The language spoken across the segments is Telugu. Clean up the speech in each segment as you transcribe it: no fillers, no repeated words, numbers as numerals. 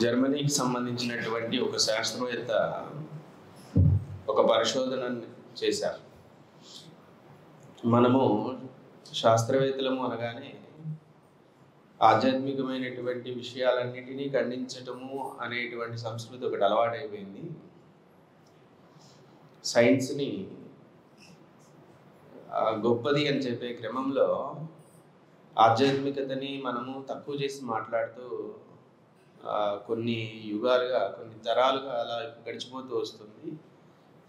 జర్మనీకి సంబంధించినటువంటి ఒక శాస్త్రవేత్త ఒక పరిశోధనను చేశారు. మనము శాస్త్రవేత్తలము అనగానే ఆధ్యాత్మికమైనటువంటి విషయాలన్నిటినీ ఖండించటము అనేటువంటి సంస్కృతి ఒకటి అలవాటైపోయింది. సైన్స్ని గొప్పది అని చెప్పే క్రమంలో ఆధ్యాత్మికతని మనము తక్కువ చేసి మాట్లాడుతూ కొన్ని యుగాలుగా, కొన్ని తరాలుగా అలా గడిచిపోతూ వస్తుంది.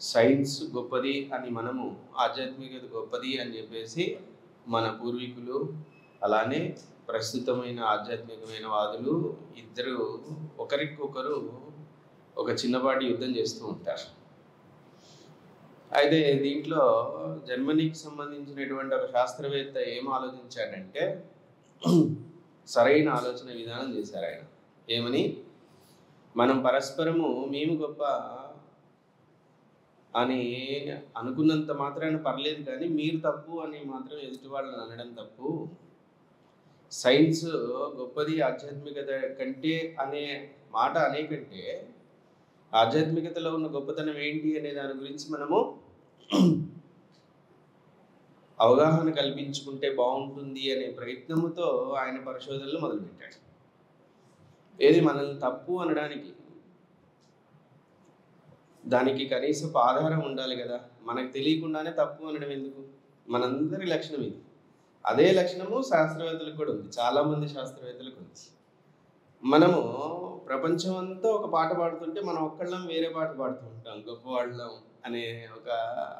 సైన్స్ గొప్పది అని మనము, ఆధ్యాత్మికత గొప్పది అని చెప్పేసి మన పూర్వీకులు, అలానే ప్రస్తుతమైన ఆధ్యాత్మికమైన వాదులు ఇద్దరు ఒకరికొకరు ఒక చిన్నపాటి యుద్ధం చేస్తూ ఉంటారు. అయితే దీంట్లో జర్మనీకి సంబంధించినటువంటి ఒక శాస్త్రవేత్త ఏం ఆలోచించాడంటే, సరైన ఆలోచన విధానం చేశారు ఆయన. ఏమని, మనం పరస్పరము మేము గొప్ప అని అనుకున్నంత మాత్రాన పర్లేదు, కానీ మీరు తప్పు అని మాత్రం ఎదుటి వాళ్ళని అనడం తప్పు. సైన్స్ గొప్పది ఆధ్యాత్మికత కంటే అనే మాట అనే కంటే ఆధ్యాత్మికతలో ఉన్న గొప్పతనం ఏంటి అనే దాని గురించి మనము అవగాహన కల్పించుకుంటే బాగుంటుంది అనే ప్రయత్నముతో ఆయన పరిశోధనలు మొదలుపెట్టాడు. ఏది మనల్ని తప్పు అనడానికి దానికి కనీసపు ఆధారం ఉండాలి కదా. మనకు తెలియకుండానే తప్పు అనడం ఎందుకు? మనందరి లక్షణం ఇది. అదే లక్షణము శాస్త్రవేత్తలకు కూడా ఉంది, చాలామంది శాస్త్రవేత్తలకు ఉంది. మనము ప్రపంచం అంతా ఒక పాట పాడుతుంటే మనం ఒక్కళ్ళం వేరే పాట పాడుతూ ఉంటాం, గొప్పవాళ్ళం అనే ఒక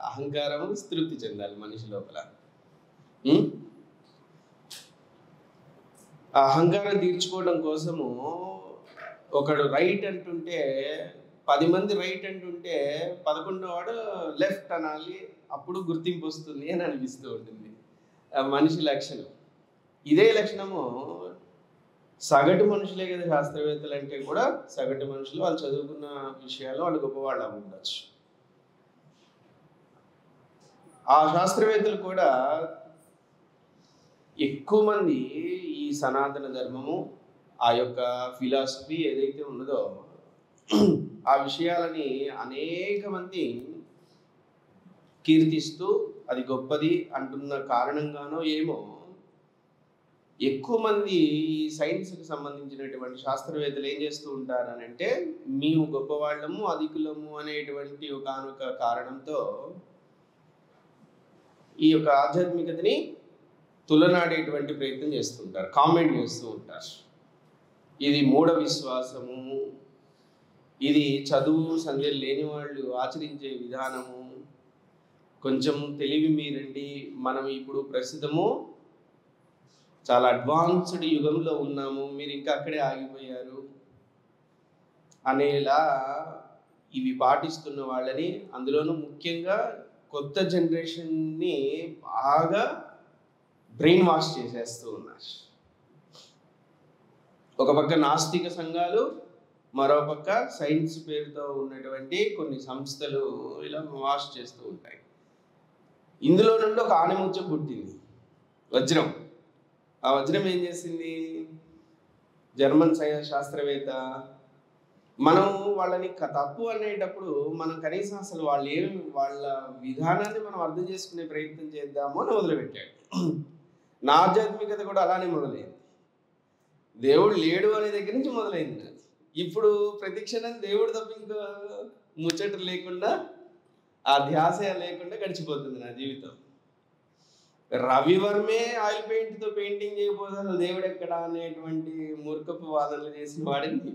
అహంకారము తృప్తి చెందాలి మనిషి లోపల. ఆ అహంకారం తీర్చుకోవడం కోసము ఒకడు రైట్ అంటుంటే 10 మంది రైట్ అంటుంటే 11వ వాడు లెఫ్ట్ అనాలి, అప్పుడు గుర్తింపు వస్తుంది అని అనిపిస్తూ ఉంటుంది మనిషి లక్షణం. ఇదే లక్షణము సగటు మనుషులే కదా శాస్త్రవేత్తలు అంటే కూడా. సగటు మనుషులు వాళ్ళు చదువుకున్న విషయాలు వాళ్ళు గొప్పవాళ్ళు ఉండొచ్చు. ఆ శాస్త్రవేత్తలు కూడా ఎక్కువ మంది ఈ సనాతన ధర్మము, ఆ యొక్క ఫిలాసఫీ ఏదైతే ఉన్నదో ఆ విషయాలని అనేక మంది కీర్తిస్తూ అది గొప్పది అంటున్న కారణంగానో ఏమో ఎక్కువ మంది ఈ సైన్స్కి సంబంధించినటువంటి శాస్త్రవేత్తలు ఏం చేస్తూ ఉంటారని అంటే, మేము గొప్పవాళ్ళము అధికులము అనేటువంటి ఒకనొక కారణంతో ఈ యొక్క ఆధ్యాత్మికతని తులనాడేటువంటి ప్రయత్నం చేస్తుంటారు, కామెంట్ చేస్తూ ఉంటారు. ఇది మూఢ విశ్వాసము, ఇది చదువు సంధ్యలు లేని వాళ్ళు ఆచరించే విధానము, కొంచెం తెలివి మీరండి, మనం ఇప్పుడు ప్రస్తుతము చాలా అడ్వాన్స్డ్ యుగంలో ఉన్నాము, మీరు ఇంకా అక్కడే ఆగిపోయారు అనేలా ఇవి పాటిస్తున్న వాళ్ళని, అందులోనూ ముఖ్యంగా కొత్త జనరేషన్ని బాగా బ్రెయిన్ వాష్ చేసేస్తూ ఉన్నారు. ఒక పక్క నాస్తిక సంఘాలు, మరో పక్క సైన్స్ పేరుతో ఉన్నటువంటి కొన్ని సంస్థలు ఇలా వాష్ చేస్తూ ఉంటాయి. ఇందులో నుండి ఒక ఆణిముత్యం పుట్టింది, వజ్రం. ఆ వజ్రం ఏం చేసింది? జర్మన్ శాస్త్రవేత్త మనం వాళ్ళని తప్పు అనేటప్పుడు మనం కనీసం అసలు వాళ్ళ విధానాన్ని మనం అర్థం చేసుకునే ప్రయత్నం చేద్దాము అని మొదలుపెట్టాడు. నా ఆధ్యాత్మికత కూడా అలానే మొదలైంది. దేవుడు లేడు అనే దగ్గర నుంచి మొదలైంది. ఇప్పుడు ప్రతిక్షణం దేవుడు తప్ప ఇంకా ముచ్చట లేకుండా, ఆ ధ్యాస లేకుండా గడిచిపోతుంది నా జీవితం. రవివర్మే ఆయిల్ పెయింట్తో పెయింటింగ్ చేయకపోతే అసలు దేవుడు ఎక్కడ అనేటువంటి మూర్ఖపు వాదనలు చేసిన వాడిని,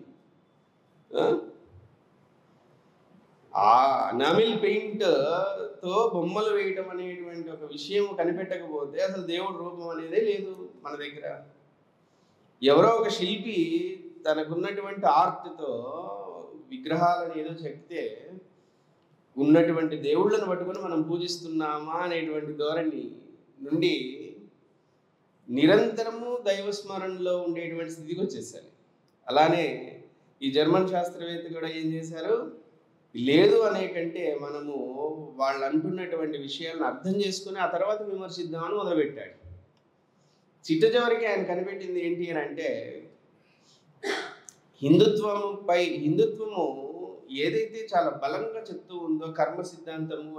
ఆ ఎనామిల్ పెయింట్తో బొమ్మలు వేయటం అనేటువంటి ఒక విషయం కనిపెట్టకపోతే అసలు దేవుడు రూపం అనేదే లేదు మన దగ్గర. ఎవరో ఒక శిల్పి తనకున్నటువంటి ఆర్ట్తో విగ్రహాలను ఏదో చెప్తే ఉన్నటువంటి దేవుళ్ళను పట్టుకొని మనం పూజిస్తున్నామా అనేటువంటి ధోరణి నుండి నిరంతరము దైవస్మరణలో ఉండేటువంటి స్థితికి వచ్చేసారు. అలానే ఈ జర్మన్ శాస్త్రవేత్త కూడా ఏం చేశారు? లేదు అనే కంటే మనము వాళ్ళు అంటున్నటువంటి విషయాలను అర్థం చేసుకుని ఆ తర్వాత విమర్శిద్దామని మొదలుపెట్టాడు. చిట్ట చివరికి ఆయన కనిపెట్టింది ఏంటి అని అంటే, హిందుత్వము ఏదైతే చాలా బలంగా చెప్తూ ఉందో కర్మ సిద్ధాంతము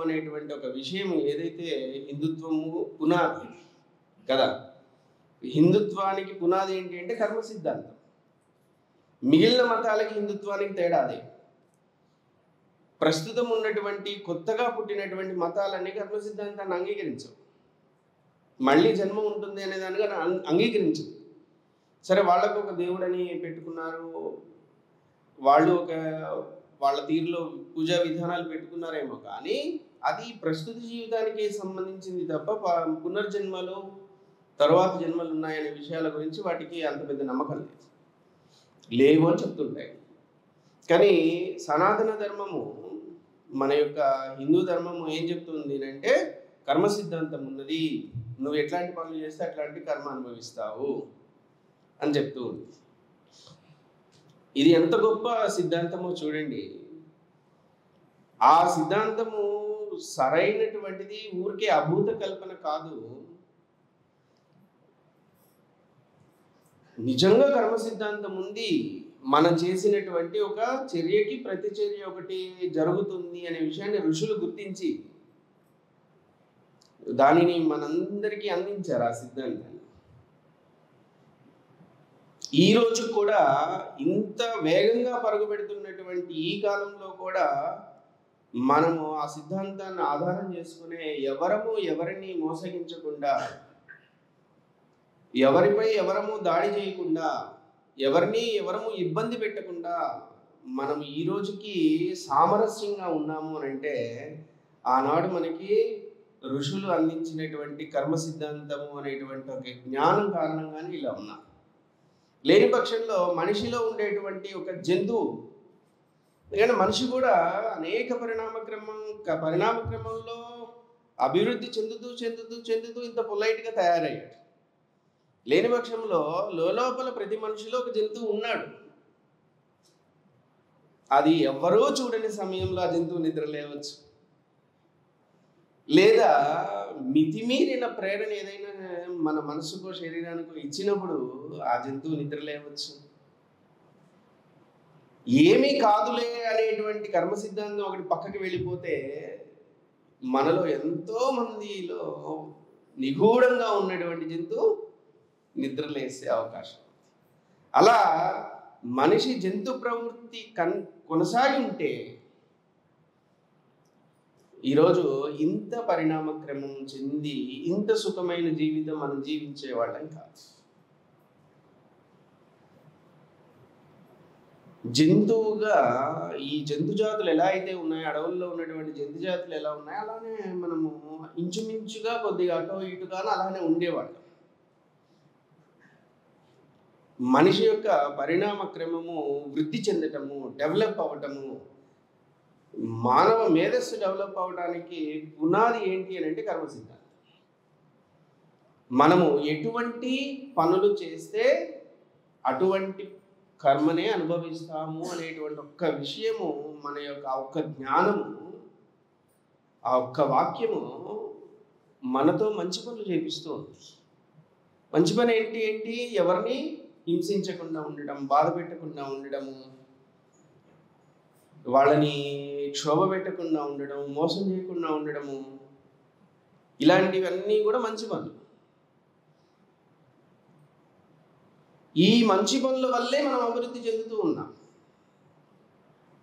అనేటువంటి ఒక విషయం ఏదైతే హిందుత్వము పునాది కదా. హిందుత్వానికి పునాది ఏంటి అంటే కర్మ సిద్ధాంతం. మిగిలిన మతాలకి హిందుత్వానికి తేడా అదే. ప్రస్తుతం ఉన్నటువంటి కొత్తగా పుట్టినటువంటి మతాలన్నీ కర్మ సిద్ధాంతాన్ని అంగీకరించవు. మళ్ళీ జన్మ ఉంటుంది అనే దానిగా అంగీకరించదు. సరే, వాళ్ళకు ఒక దేవుడని పెట్టుకున్నారు, వాళ్ళు వాళ్ళ తీరులో పూజా విధానాలు పెట్టుకున్నారేమో, కానీ అది ప్రస్తుత జీవితానికి సంబంధించింది తప్ప పునర్జన్మలు, తరువాత జన్మలు ఉన్నాయనే విషయాల గురించి వాటికి అంత పెద్ద నమ్మకం లేవు అని చెప్తుంటాయి. కానీ సనాతన ధర్మము, మన యొక్క హిందూ ధర్మము ఏం చెప్తుంది అంటే కర్మ సిద్ధాంతం ఉన్నది, నువ్వు ఎట్లాంటి పనులు చేస్తే అట్లాంటి కర్మ అనుభవిస్తావు అని చెప్తూ ఉంది. ఇది ఎంత గొప్ప సిద్ధాంతమో చూడండి. ఆ సిద్ధాంతము సరైనటువంటిది, ఊరికే అభూత కల్పన కాదు. నిజంగా కర్మ సిద్ధాంతం ఉంది. మనం చేసినటువంటి ఒక చర్యకి ప్రతిచర్య ఒకటి జరుగుతుంది అనే విషయాన్ని ఋషులు గుర్తించి దానిని మనందరికీ అందించారు ఆ సిద్ధాంతాన్ని. ఈ రోజు కూడా ఇంత వేగంగా పరుగుపెడుతున్నటువంటి ఈ కాలంలో కూడా మనము ఆ సిద్ధాంతాన్ని ఆధారం చేసుకునే ఎవరిని మోసగించకుండా, ఎవరిపై ఎవరము దాడి చేయకుండా, ఎవరము ఇబ్బంది పెట్టకుండా మనం ఈ రోజుకి సామరస్యంగా ఉన్నాము అని అంటే ఆనాడు మనకి ఋషులు అందించినటువంటి కర్మ సిద్ధాంతము అనేటువంటి ఒక జ్ఞానం కారణంగానే ఇలా ఉన్నాం. లేని పక్షంలో మనిషిలో ఉండేటువంటి ఒక జంతువు, ఎందుకంటే మనిషి కూడా అనేక పరిణామక్రమంలో అభివృద్ధి చెందుతూ ఇంత పొలైట్గా తయారయ్యాడు. లేని పక్షంలో లోపల ప్రతి మనిషిలో ఒక జంతువు ఉన్నాడు. అది ఎవ్వరూ చూడని సమయంలో ఆ జంతువు నిద్ర లేవచ్చు, లేదా మితిమీరిన ప్రేరణ ఏదైనా మన మనసుకో శరీరానికో ఇచ్చినప్పుడు ఆ జంతువు నిద్ర లేవచ్చు. ఏమీ కాదులే అనేటువంటి కర్మ సిద్ధాంతం ఒకటి పక్కకి వెళ్ళిపోతే మనలో ఎంతో మందిలో నిగూఢంగా ఉన్నటువంటి జంతువు నిద్రలేసే అవకాశం. అలా మనిషి జంతు ప్రవృత్తి కొనసాగి ఉంటే ఈరోజు ఇంత పరిణామక్రమం చెంది ఇంత సుఖమైన జీవితం మనం జీవించేవాళ్ళం కాదు. జంతువుగా ఈ జంతు జాతులు ఎలా అయితే ఉన్నాయో, అడవుల్లో ఉన్నటువంటి జంతు జాతులు ఎలా ఉన్నాయో అలానే మనము ఇంచుమించుగా కొద్దిగా అటో ఇటుగానో అలానే ఉండేవాళ్ళం. మనిషి యొక్క పరిణామ క్రమము వృద్ధి చెందటము, డెవలప్ అవ్వటము, మానవ మేధస్సు డెవలప్ అవడానికి పునాది ఏంటి అని అంటే కర్మ సిద్ధాంతం. మనము ఎటువంటి పనులు చేస్తే అటువంటి కర్మనే అనుభవిస్తాము అనేటువంటి ఒక్క విషయము, మన యొక్క ఒక్క జ్ఞానము, ఆ ఒక్క వాక్యము మనతో మంచి పనులు చేపిస్తూ ఉంది. మంచి పని ఏంటి? ఎవరిని హింసించకుండా ఉండడం, బాధ పెట్టకుండా ఉండడము, వాళ్ళని క్షోభ పెట్టకుండా ఉండడం, మోసం చేయకుండా ఉండడము, ఇలాంటివన్నీ కూడా మంచి పనులు. ఈ మంచి పనుల వల్లే మనం అభివృద్ధి చెందుతూ ఉన్నాం.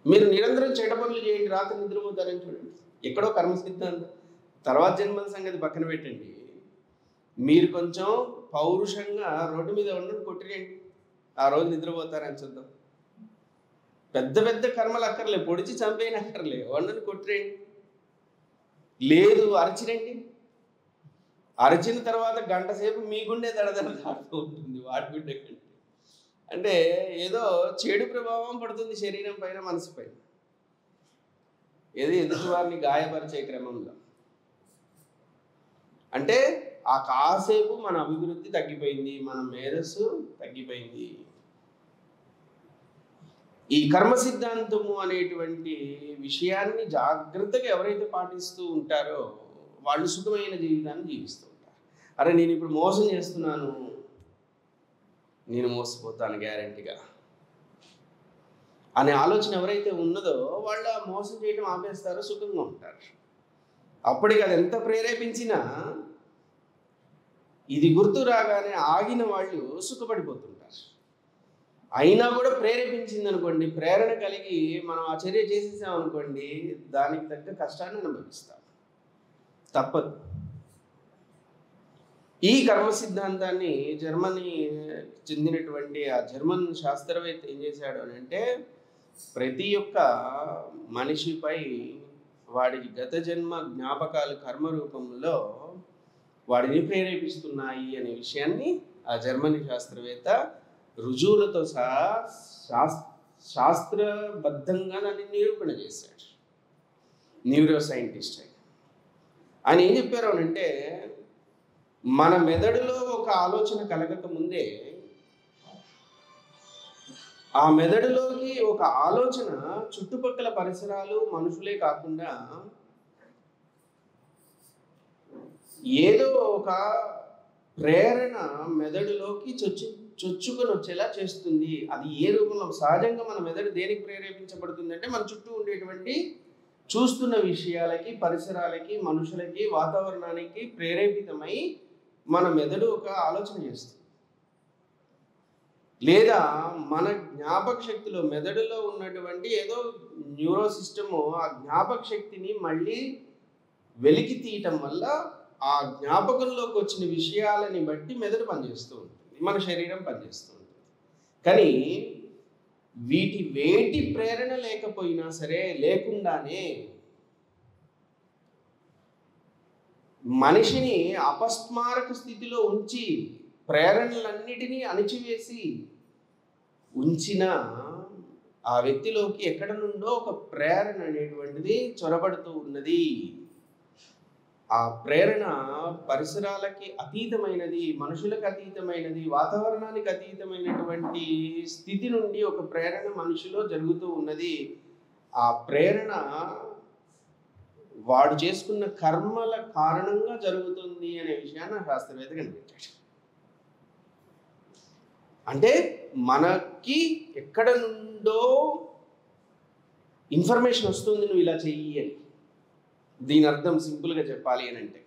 మీరు నిరంతరం చెడ్డ పనులు చేయండి, రాత్రి నిద్రపోతారని చూడండి, ఎక్కడో కర్మ సిద్ధాంతం. తర్వాత జన్మల సంగతి పక్కన పెట్టండి, మీరు కొంచెం పౌరుషంగా రోడ్డు మీద ఉండడం కొట్టిరేయండి, ఆ రోజు నిద్రపోతారని చూద్దాం. పెద్ద పెద్ద కర్మలు అక్కర్లే, పొడిచి చంపేయని అక్కర్లే, వండని కొట్టిరేయండి. లేదు అరచిరండి, అరచిన తర్వాత గంట సేపు మీ గుండె దడదడ దాడుతూ ఉంటుంది వాడి గుండె కంటే. అంటే ఏదో చెడు ప్రభావం పడుతుంది శరీరం పైన, మనసు పైన, ఏదో ఎదుటి వారిని గాయపరిచే క్రమంలో. అంటే ఆ కాసేపు మన అభివృద్ధి తగ్గిపోయింది, మన మేధస్సు తగ్గిపోయింది. ఈ కర్మ సిద్ధాంతము అనేటువంటి విషయాన్ని జాగ్రత్తగా ఎవరైతే పాటిస్తూ ఉంటారో వాళ్ళు సుఖమైన జీవితాన్ని జీవిస్తూ ఉంటారు. అరే నేను ఇప్పుడు మోసం చేస్తున్నాను, నేను మోసపోతాను గ్యారంటీగా అనే ఆలోచన ఎవరైతే ఉన్నదో వాళ్ళు మోసం చేయడం ఆపేస్తారో సుఖంగా ఉంటారు. అప్పటికి అది ఎంత ప్రేరేపించినా ఇది గుర్తు రాగానే ఆగిన వాళ్ళు సుఖపడిపోతుంటారు. అయినా కూడా ప్రేరేపించింది అనుకోండి, ప్రేరణ కలిగి మనం ఆ చర్య చేసేసామనుకోండి, దానికి తగ్గ కష్టాన్ని అనుభవిస్తాం, తప్పదు. ఈ కర్మ సిద్ధాంతాన్ని జర్మనీ చెందినటువంటి ఆ జర్మన్ శాస్త్రవేత్త ఏం చేశాడు అని అంటే, ప్రతి ఒక్క మనిషిపై వాడి గత జన్మ జ్ఞాపకాలు కర్మ రూపంలో వాడిని ప్రేరేపిస్తున్నాయి అనే విషయాన్ని ఆ జర్మనీ శాస్త్రవేత్త రుజువులతో సహా శాస్త్రబద్ధంగా దాన్ని నిరూపణ చేశాడు. న్యూరో సైంటిస్ట్ ఆయన ఏం చెప్పారు అంటే, మన మెదడులో ఒక ఆలోచన కలగక ముందే ఆ మెదడులోకి ఒక ఆలోచన చుట్టుపక్కల పరిసరాలు మనుషులే కాకుండా ఏదో ఒక ప్రేరణ మెదడులోకి చొచ్చుకొని వచ్చేలా చేస్తుంది. అది ఏ రూపంలో? సహజంగా మన మెదడు దేనికి ప్రేరేపించబడుతుంది అంటే, మన చుట్టూ ఉండేటువంటి చూస్తున్న విషయాలకి, పరిసరాలకి, మనుషులకి, వాతావరణానికి ప్రేరేపితమై మన మెదడు ఒక ఆలోచన చేస్తుంది. లేదా మన జ్ఞాపక శక్తిలో మెదడులో ఉన్నటువంటి ఏదో న్యూరో సిస్టము ఆ జ్ఞాపక శక్తిని మళ్ళీ వెలికి తీయటం వల్ల ఆ జ్ఞాపకంలోకి వచ్చిన విషయాలని బట్టి మెదడు పనిచేస్తూ ఉంటుంది, మన శరీరం పనిచేస్తూ ఉంటుంది. కానీ వేటి ప్రేరణ లేకపోయినా సరే, లేకుండానే మనిషిని అపస్మారక స్థితిలో ఉంచి ప్రేరణలన్నిటినీ అణిచివేసి ఉంచిన ఆ వ్యక్తిలోకి ఎక్కడ నుండో ఒక ప్రేరణ అనేటువంటిది చొరబడుతూ ఉన్నది. ఆ ప్రేరణ పరిసరాలకి అతీతమైనది, మనుషులకు అతీతమైనది, వాతావరణానికి అతీతమైనటువంటి స్థితి నుండి ఒక ప్రేరణ మనిషిలో జరుగుతూ ఉన్నది. ఆ ప్రేరణ వాడు చేసుకున్న కర్మల కారణంగా జరుగుతుంది అనే విషయాన్ని శాస్త్రవేత్త కనిపించాడు. అంటే మనకి ఎక్కడ నుండో ఇన్ఫర్మేషన్ వస్తుంది, నువ్వు ఇలా చెయ్యి అని. దీని అర్థం సింపుల్గా చెప్పాలి అని అంటే,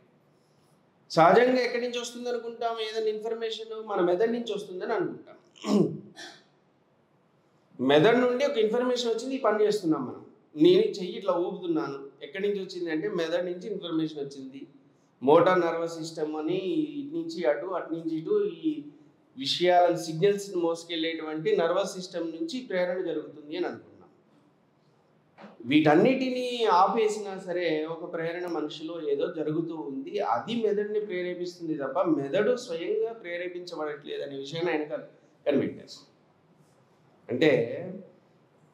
సహజంగా ఎక్కడి నుంచి వస్తుంది అనుకుంటాం? ఏదైనా ఇన్ఫర్మేషన్ మన మెదడు నుంచి వస్తుందని అనుకుంటాం. మెదడు నుండి ఒక ఇన్ఫర్మేషన్ వచ్చింది, ఈ పని చేస్తున్నాం మనం. నేను చెయ్యి ఇట్లా ఊపుతున్నాను, ఎక్కడి నుంచి వచ్చింది అంటే మెదడు నుంచి ఇన్ఫర్మేషన్ వచ్చింది. మోటార్ నర్వస్ సిస్టమ్ అని ఇటు నుంచి అటు, అటు నుంచి ఇటు ఈ విషయాలను సిగ్నల్స్ని మోసుకెళ్ళేటువంటి నర్వస్ సిస్టమ్ నుంచి ప్రేరణ జరుగుతుంది అని అనుకున్నాం. వీటన్నిటినీ ఆపేసినా సరే ఒక ప్రేరణ మనిషిలో ఏదో జరుగుతూ ఉంది, అది మెదడుని ప్రేరేపిస్తుంది తప్ప మెదడు స్వయంగా ప్రేరేపించబడట్లేదు అనే విషయాన్ని ఆయన కనిపెట్టారు. అంటే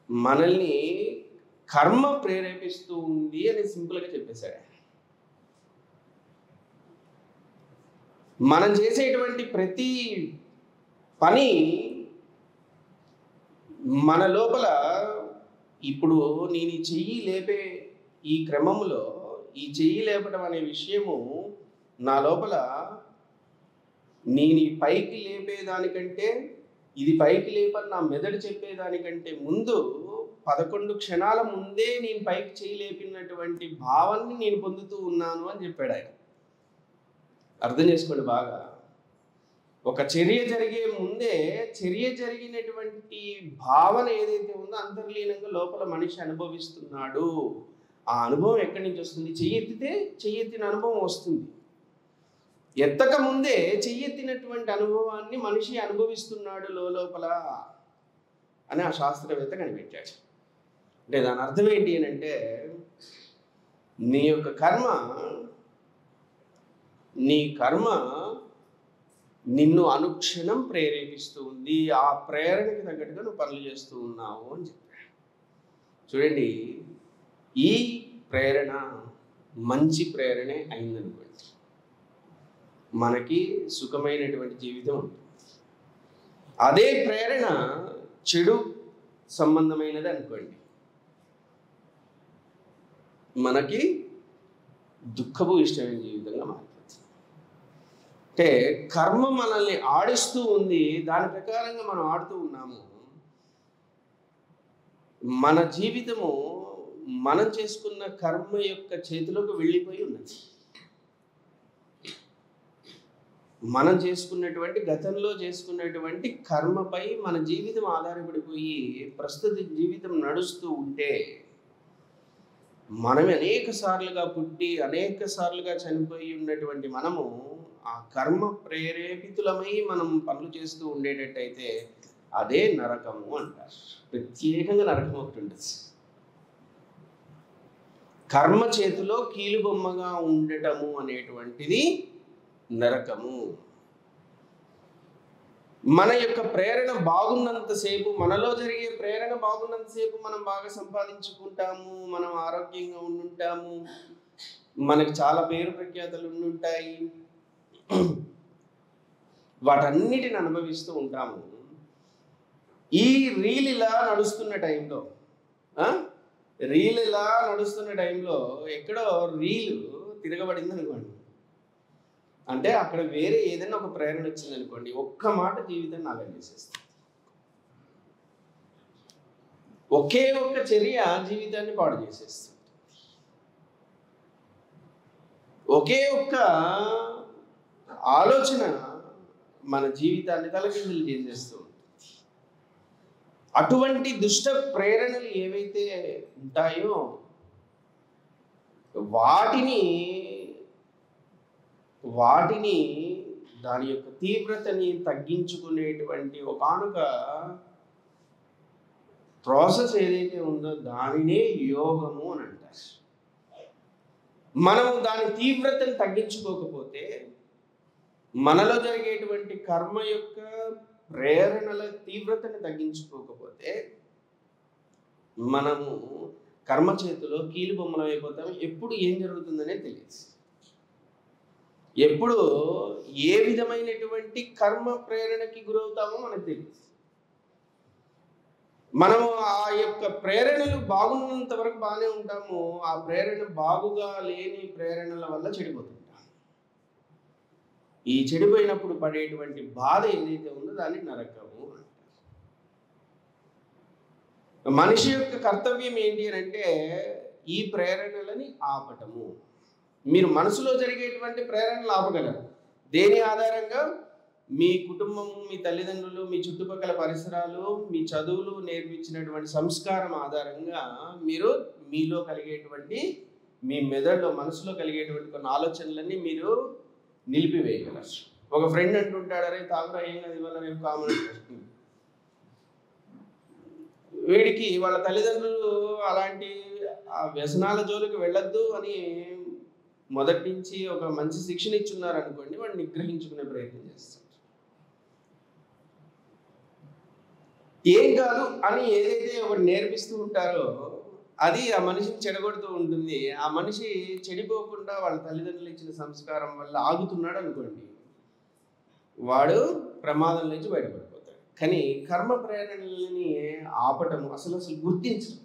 మనల్ని కర్మ ప్రేరేపిస్తూ ఉంది అని సింపుల్గా చెప్పేశాడు. మనం చేసేటువంటి ప్రతి పని మన లోపల, ఇప్పుడు నేను ఈ చెయ్యి లేపే ఈ క్రమంలో ఈ చెయ్యి లేపడం అనే విషయము నా లోపల, నేను ఈ పైకి లేపేదానికంటే, ఇది పైకి లేపని నా మెదడు చెప్పేదానికంటే ముందు 11 క్షణాల ముందే నేను పైకి చెయ్యి లేపినటువంటి భావాన్ని నేను పొందుతూ ఉన్నాను అని చెప్పాడు ఆయన. అర్థం చేసుకోండి బాగా. ఒక చర్య జరిగే ముందే చర్య జరిగినటువంటి భావన ఏదైతే ఉందో అంతర్లీనంగా లోపల మనిషి అనుభవిస్తున్నాడు. ఆ అనుభవం ఎక్కడి నుంచి వస్తుంది? చెయ్యెత్తితే చెయ్యెత్తిన అనుభవం వస్తుంది. ఎత్తక ముందే చెయ్యెత్తినటువంటి అనుభవాన్ని మనిషి అనుభవిస్తున్నాడు లోపల అని ఆ శాస్త్రవేత్త కనిపెట్టాడు. అంటే దాని అర్థం ఏంటి అని అంటే, నీ కర్మ నిన్ను అనుక్షణం ప్రేరేపిస్తూ ఉంది, ఆ ప్రేరణకి తగ్గట్టుగా నువ్వు పనులు చేస్తూ ఉన్నావు అని చెప్పాడు. చూడండి, ఈ ప్రేరణ మంచి ప్రేరణే అయిందనుకోండి, మనకి సుఖమైనటువంటి జీవితం ఉంటుంది. అదే ప్రేరణ చెడు సంబంధమైనది అనుకోండి, మనకి దుఃఖపు ఇష్టమైన జీవితంగా మారిపోతుంది. అంటే కర్మ మనల్ని ఆడిస్తూ ఉంది, దాని ప్రకారంగా మనం ఆడుతూ ఉన్నాము. మన జీవితము మనం చేసుకున్న కర్మ యొక్క చేతిలోకి వెళ్ళిపోయి ఉన్నది. మనం చేసుకున్నటువంటి గతంలో చేసుకున్నటువంటి కర్మపై మన జీవితం ఆధారపడిపోయి ప్రస్తుత జీవితం నడుస్తూ ఉంటే, మనం అనేక సార్లుగా పుట్టి అనేక సార్లుగా చనిపోయి ఉన్నటువంటి మనము ఆ కర్మ ప్రేరేపితులమై మనం పనులు చేస్తూ ఉండేటట్టయితే అదే నరకము అంటారు. ప్రత్యేకంగా నరకం ఒకటి ఉంటుంది. కర్మ చేతిలో కీలుబొమ్మగా ఉండటము అనేటువంటిది నరకము. మన యొక్క ప్రేరణ బాగున్నంతసేపు, మనలో జరిగే ప్రేరణ బాగున్నంతసేపు మనం బాగా సంపాదించుకుంటాము, మనం ఆరోగ్యంగా ఉండుంటాము, మనకు చాలా పేరు ప్రఖ్యాతలు ఉండుంటాయి, వాటన్నిటిని అనుభవిస్తూ ఉంటాము. ఈ రీల్ ఇలా నడుస్తున్న టైంలో ఎక్కడో రీలు తిరగబడింది అనుకోండి, అంటే అక్కడ వేరే ఏదైనా ఒక ప్రేరణ వచ్చింది అనుకోండి, ఒక్క మాట జీవితాన్ని నాగా చేసేస్తుంది. ఒకే ఒక్క చర్య జీవితాన్ని పాడు చేసేస్తుంది. ఒకే ఒక్క ఆలోచన మన జీవితాన్ని తలకిందులు చేసేస్తూ ఉంటుంది. అటువంటి దుష్ట ప్రేరణలు ఏవైతే ఉంటాయో వాటిని దాని యొక్క తీవ్రతని తగ్గించుకునేటువంటి ఒకానొక ప్రాసెస్ ఏదైతే ఉందో దానినే యోగము అని అంటారు. మనం దాని తీవ్రతను తగ్గించుకోకపోతే, మనలో జరిగేటువంటి కర్మ యొక్క ప్రేరణల తీవ్రతను తగ్గించుకోకపోతే మనము కర్మ చేతిలో కీలుబొమ్మలం అయిపోతాం. ఎప్పుడు ఏం జరుగుతుందనే తెలియదు. ఎప్పుడు ఏ విధమైనటువంటి కర్మ ప్రేరణకి గురవుతామో మనకు తెలియదు. మనము ఆ యొక్క ప్రేరణలు బాగున్నంత వరకు బాగానే ఉంటాము, ఆ ప్రేరణ బాగుగా లేని ప్రేరణల వల్ల చెడిపోతుంటాం. ఈ చెడిపోయినప్పుడు పడేటువంటి బాధ ఏదైతే ఉందో దాన్ని నరకము అంటారు. మనిషి యొక్క కర్తవ్యం ఏంటి అని అంటే ఈ ప్రేరణలని ఆపటము. మీరు మనసులో జరిగేటువంటి ప్రేరణలు ఆపగలరు. దేని ఆధారంగా? మీ కుటుంబము, మీ తల్లిదండ్రులు, మీ చుట్టుపక్కల పరిసరాలు, మీ చదువులు నేర్పించినటువంటి సంస్కారం ఆధారంగా మీరు మీలో కలిగేటువంటి, మీ మెదడులో మనసులో కలిగేటువంటి కొన్ని ఆలోచనలన్నీ మీరు నిలిపివేయగలరు. ఒక ఫ్రెండ్ అంటుంటాడు, అరే తాగురా ఏం కాదు ఇవాళ రేపు కామన్. వీడికి వాళ్ళ తల్లిదండ్రులు అలాంటి వ్యసనాల జోలికి వెళ్ళొద్దు అని మొదటి నుంచి ఒక మంచి శిక్షణ ఇచ్చున్నారు అనుకోండి, వాడిని నిగ్రహించుకునే ప్రయత్నం చేస్తాడు. ఏం కాదు అని ఏదైతే ఒకటి నేర్పిస్తూ ఉంటారో అది ఆ మనిషిని చెడగొడుతూ ఉంటుంది. ఆ మనిషి చెడిపోకుండా వాళ్ళ తల్లిదండ్రులు ఇచ్చిన సంస్కారం వల్ల ఆగుతున్నాడు అనుకోండి, వాడు ప్రమాదం నుంచి బయటపడిపోతాడు. కానీ కర్మ ప్రేరణల్ని ఆపటం అసలు గుర్తించడం,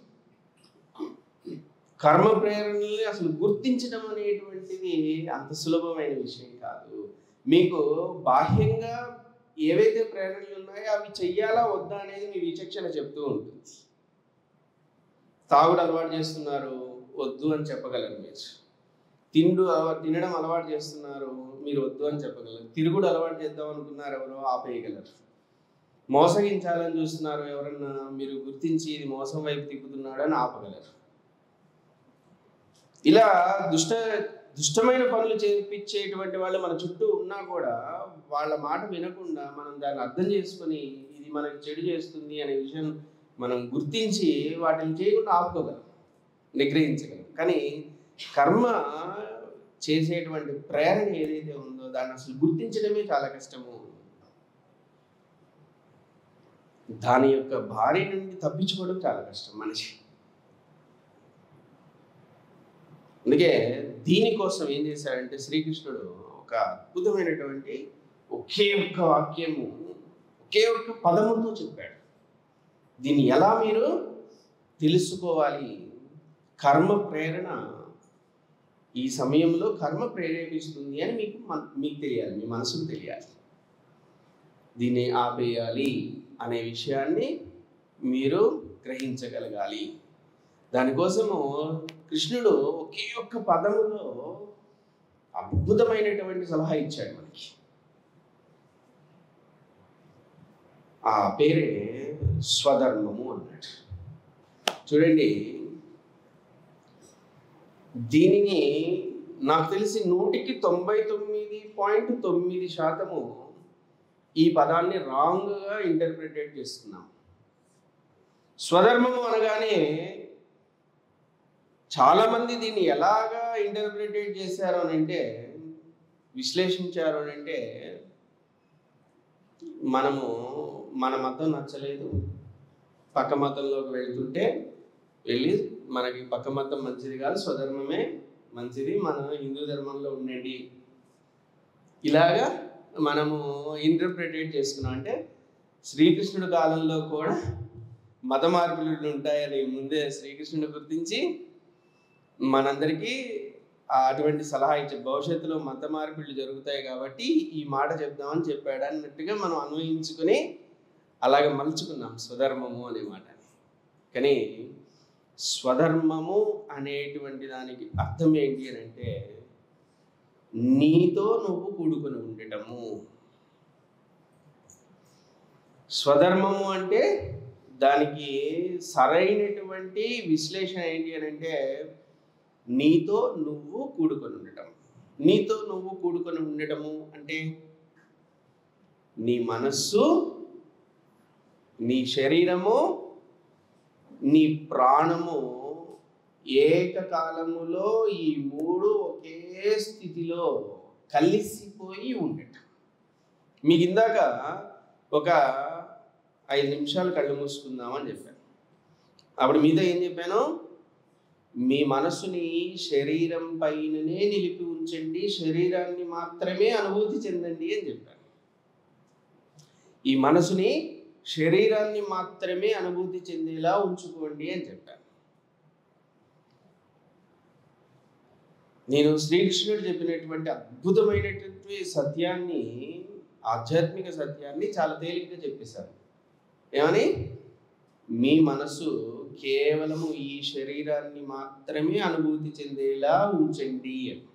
కర్మ ప్రేరణల్ని అసలు గుర్తించడం అనేటువంటిది అంత సులభమైన విషయం కాదు. మీకు బాహ్యంగా ఏవైతే ప్రేరణలు ఉన్నాయో అవి చెయ్యాలా వద్దా అనేది మీ విచక్షణ చెప్తూ ఉంటుంది. తాగుడు అలవాటు చేస్తున్నారు, వద్దు అని చెప్పగలరు మీరు. తినడం అలవాటు చేస్తున్నారు, మీరు వద్దు అని చెప్పగలరు. తిరుగుడు అలవాటు చేద్దాం అనుకున్నారు, ఎవరో ఆపేయగలరు. మోసగించాలని చూస్తున్నారు ఎవరన్నా, మీరు గుర్తించి ఇది మోసం వైపు తిప్పుతున్నాడు అని ఆపగలరు. ఇలా దుష్టమైన పనులు చేయించేటువంటి వాళ్ళు మన చుట్టూ ఉన్నా కూడా వాళ్ళ మాట వినకుండా మనం దాన్ని అర్థం చేసుకొని ఇది మనకి చెడు చేస్తుంది అనే విషయం మనం గుర్తించి వాటిని చేయకుండా ఆపుకోగలం, నిగ్రహించగలం. కానీ కర్మ చేసేటువంటి ప్రేరణ ఏదైతే ఉందో దాన్ని అసలు గుర్తించడమే చాలా కష్టము. దాని యొక్క భార్య నుండి తప్పించుకోవడం చాలా కష్టం మనిషి. అందుకే దీనికోసం ఏం చేశాడంటే శ్రీకృష్ణుడు ఒక అద్భుతమైనటువంటి ఒకే ఒక్క వాక్యము, ఒకే ఒక్క పదముతో చెప్పాడు. దీన్ని ఎలా మీరు తెలుసుకోవాలి? కర్మ ప్రేరణ ఈ సమయంలో కర్మ ప్రేరేపిస్తుంది అని మీకు తెలియాలి, మీ మనసుకు తెలియాలి. దీన్ని ఆపేయాలి అనే విషయాన్ని మీరు గ్రహించగలగాలి. దానికోసము కృష్ణుడు ఒకే ఒక్క పదములో అద్భుతమైనటువంటి సలహా ఇచ్చాడు మనకి. ఆ పేరే స్వధర్మము అన్నాడు. చూడండి, దీనిని నాకు తెలిసి 99.9% ఈ పదాన్ని రాంగ్గా ఇంటర్ప్రిటేట్ చేస్తున్నాం. స్వధర్మము అనగానే చాలామంది దీన్ని ఎలాగా ఇంటర్ప్రిటేట్ చేశారు అని అంటే, విశ్లేషించారు అని అంటే, మనము మన మతం నచ్చలేదు, పక్క మతంలోకి వెళ్తుంటే వెళ్ళి మనకి పక్క మతం మంచిది కాదు, స్వధర్మమే మంచిది, మనం హిందూ ధర్మంలో ఉండండి, ఇలాగా మనము ఇంటర్ప్రిటేట్ చేసుకున్నాం. అంటే శ్రీకృష్ణుడి కాలంలో కూడా మత మార్పులు ఉంటాయని ముందే శ్రీకృష్ణుడు గుర్తించి మనందరికీ అటువంటి సలహా ఇచ్చే, భవిష్యత్తులో మత మార్పులు జరుగుతాయి కాబట్టి ఈ మాట చెప్దామని చెప్పాడు అన్నట్టుగా మనం అన్వయించుకొని అలాగ మలుచుకున్నాం స్వధర్మము అనే మాటని. కానీ స్వధర్మము అనేటువంటి దానికి అర్థం ఏంటి అని అంటే, నీతో నువ్వు కూడుకొని ఉండటము. స్వధర్మము అంటే దానికి సరైనటువంటి విశ్లేషణ ఏంటి అని అంటే, నీతో నువ్వు కూడుకొని ఉండటం. నీతో నువ్వు కూడుకొని ఉండటము అంటే నీ మనస్సు, నీ శరీరము, నీ ప్రాణము ఏకకాలములో ఈ మూడు ఒకే స్థితిలో కలిసిపోయి ఉండటం. మీకు ఇందాక ఒక 5 నిమిషాలు కళ్ళు మూసుకుందామని చెప్పాను. అప్పుడు మీతో ఏం చెప్పాను? మీ మనసుని శరీరం పైననే నిలిపి ఉంచండి, శరీరాన్ని మాత్రమే అనుభూతి చెందండి అని చెప్పాను. ఈ మనసుని శరీరాన్ని మాత్రమే అనుభూతి చెందేలా ఉంచుకోండి అని చెప్పాను. నేను శ్రీకృష్ణుడు చెప్పినటువంటి అద్భుతమైనటువంటి సత్యాన్ని, ఆధ్యాత్మిక సత్యాన్ని చాలా తేలికగా చెప్పేశాను. ఏమని? మీ మనసు కేవలము ఈ శరీరాన్ని మాత్రమే అనుభూతి చెందేలా ఉంచండి అని.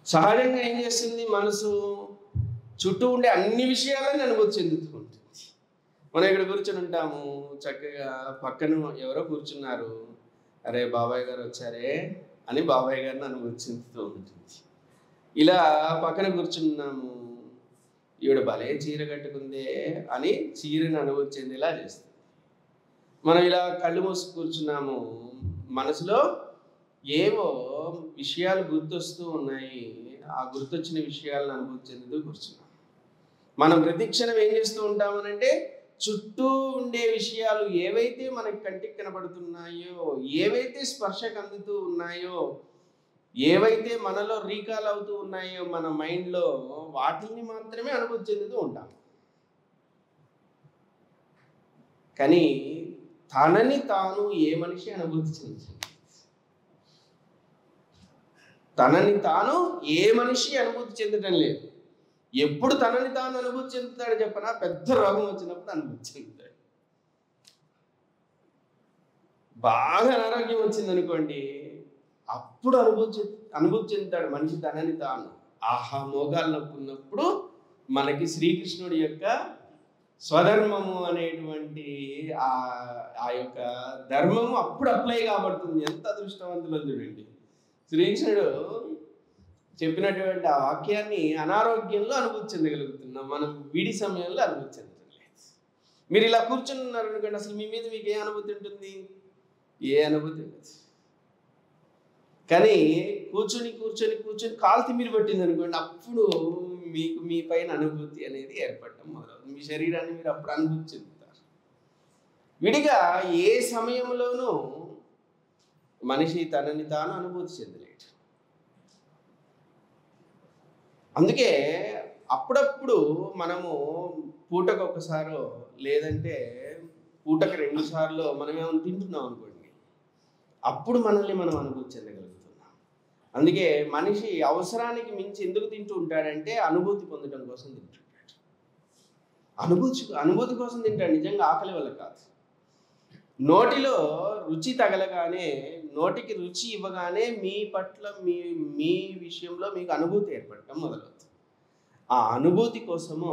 సహజంగా ఏం చేస్తుంది మనసు? చుట్టూ ఉండే అన్ని విషయాలను అనుభూతి చెందుతూ ఉంటుంది. మనం ఇక్కడ కూర్చొని ఉంటాము, చక్కగా పక్కన ఎవరో కూర్చున్నారు, అరే బాబాయ్ గారు వచ్చారే అని బాబాయ్ గారిని అనుభూతి చెందుతూ ఉంటుంది. ఇలా పక్కన కూర్చున్నాము, ఈవిడ భలే చీర కట్టుకుందే అని చీరని అనుభూతి చెందేలా చేస్తుంది. మనం ఇలా కళ్ళు మూసి కూర్చున్నాము, మనసులో ఏవో విషయాలు గుర్తొస్తూ ఉన్నాయి, ఆ గుర్తొచ్చిన విషయాలను అనుభూతి చెందుతూ కూర్చున్నాం. మనం ప్రతిక్షణం ఏం చేస్తూ ఉంటామనంటే, చుట్టూ ఉండే విషయాలు ఏవైతే మనకి కంటికి కనబడుతున్నాయో, ఏవైతే స్పర్శకు అందుతూ ఉన్నాయో, ఏవైతే మనలో రీకాల్ అవుతూ ఉన్నాయో మన మైండ్లో, వాటిని మాత్రమే అనుభూతి చెందుతూ ఉంటాం. కానీ తనని తాను ఏ మనిషి అనుభూతి చెందుతుంది? తనని తాను ఏ మనిషి అనుభూతి చెందడం లేదు. ఎప్పుడు తనని తాను అనుభూతి చెందుతాడు చెప్పనా? పెద్ద రోగం వచ్చినప్పుడు అనుభూతి చెందుతాడు. బాగా అనారోగ్యం వచ్చింది అనుకోండి, అప్పుడు అనుభూతి చెందుతాడు మనిషి తనని తాను. ఆహా మోకాలు నొప్పున్నప్పుడు మనకి శ్రీకృష్ణుడి యొక్క స్వధర్మము అనేటువంటి ఆ యొక్క ధర్మము అప్పుడు అప్లై కాబడుతుంది. ఎంత అదృష్టవంతులు చూడండి. శ్రీకృష్ణుడు చెప్పినటువంటి ఆ వాక్యాన్ని అనారోగ్యంలో అనుభూతి చెందగలుగుతున్నాం, మనం విడి సమయంలో అనుభూతి చెందడం లేదు. మీరు ఇలా కూర్చున్నారు అనుకోండి, అసలు మీ మీద మీకు ఏ అనుభూతి ఉంటుంది? ఏ అనుభూతి ఉండదు. కానీ కూర్చొని కాలు తిమ్మిరి పట్టింది అనుకోండి, అప్పుడు మీకు మీ పైన అనుభూతి అనేది ఏర్పడటం మొదలవుతుంది. మీ శరీరాన్ని మీరు అప్పుడు అనుభూతి చెందుతారు. విడిగా ఏ సమయంలోనూ మనిషి తనని తాను అనుభూతి చెందలేడు. అందుకే అప్పుడప్పుడు మనము పూటకు ఒకసారో లేదంటే పూటకు 2 సార్లు మనం ఏమైనా తింటున్నాం అనుకోండి, అప్పుడు మనల్ని మనం అనుభూతి చెందగలుగుతున్నాం. అందుకే మనిషి అవసరానికి మించి ఎందుకు తింటూ ఉంటాడంటే అనుభూతి పొందడం కోసం తింటుంటాడు. అనుభూతి కోసం తింటాడు, నిజంగా ఆకలి వల్ల కాదు. నోటిలో రుచి తగలగానే, నోటికి రుచి ఇవ్వగానే మీ పట్ల మీ విషయంలో మీకు అనుభూతి ఏర్పడటం మొదలవుతుంది. ఆ అనుభూతి కోసము